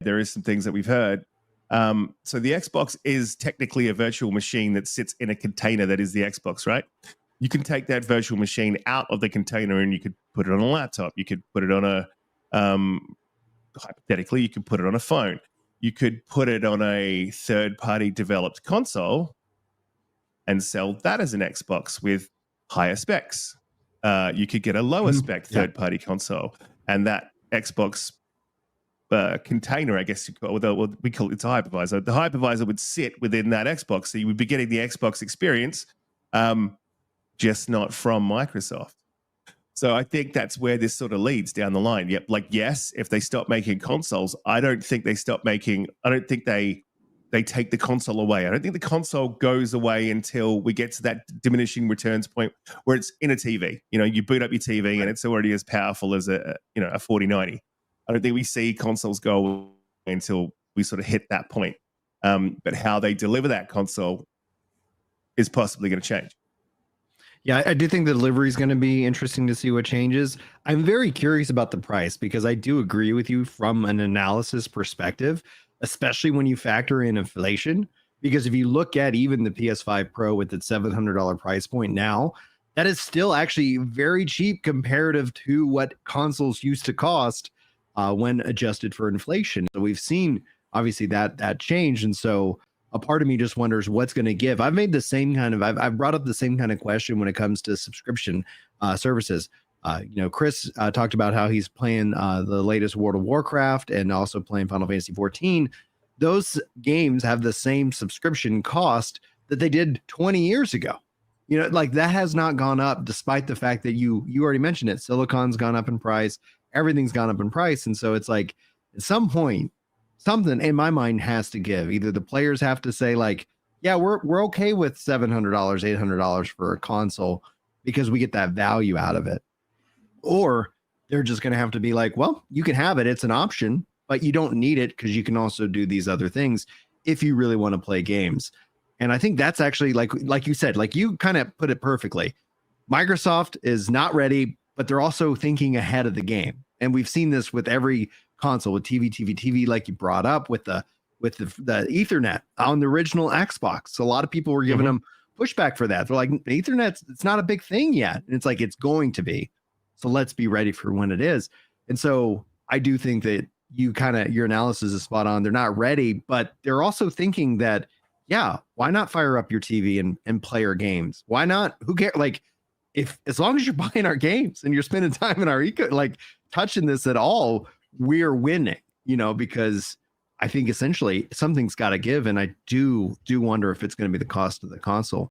There is some things that we've heard. So the Xbox is technically a virtual machine that sits in a container that is the Xbox, right? You can take that virtual machine out of the container and you could put it on a laptop. You could put it on a, hypothetically, you could put it on a phone. You could put it on a third-party developed console and sell that as an Xbox with higher specs. You could get a lower spec third-party console, and that Xbox container, I guess, we call it, it's a hypervisor. The hypervisor would sit within that Xbox, so you would be getting the Xbox experience, just not from Microsoft. So I think that's where this sort of leads down the line. Yep, like yes, if they stop making consoles, I don't think they take the console away. I don't think the console goes away until we get to that diminishing returns point where it's in a TV. You know, you boot up your TV and it's already as powerful as a 4090. I don't think we see consoles go away until we sort of hit that point. But how they deliver that console is possibly going to change. Yeah, I do think the delivery is going to be interesting to see what changes. I'm very curious about the price because I do agree with you from an analysis perspective, especially when you factor in inflation. Because if you look at even the PS5 Pro with its $700 price point now, that is still actually very cheap comparative to what consoles used to cost when adjusted for inflation. So we've seen obviously that change. And so a part of me just wonders what's going to give. I've made the same kind of, I've brought up the same kind of question when it comes to subscription services. Chris talked about how he's playing the latest World of Warcraft and also playing Final Fantasy 14. Those games have the same subscription cost that they did 20 years ago. You know, like that has not gone up despite the fact that you already mentioned it. Silicon's gone up in price. Everything's gone up in price. And so it's like at some point, something in my mind has to give. Either the players have to say like, yeah, we're okay with $700, $800 for a console because we get that value out of it. Or they're just going to have to be like, well, you can have it. It's an option, but you don't need it because you can also do these other things if you really want to play games. And I think that's actually like you said, like you kind of put it perfectly. Microsoft is not ready, but they're also thinking ahead of the game. And we've seen this with every console, with TV, like you brought up with the Ethernet on the original Xbox. So a lot of people were giving them pushback for that. They're like, Ethernet, it's not a big thing yet. And it's like, it's going to be. So let's be ready for when it is. And so I do think that your analysis is spot on. They're not ready, but they're also thinking that, yeah, why not fire up your TV and play our games? Why not? Who cares? Like, as long as you're buying our games and you're spending time in our touching this at all, we're winning, because I think essentially something's got to give. And I do wonder if it's going to be the cost of the console.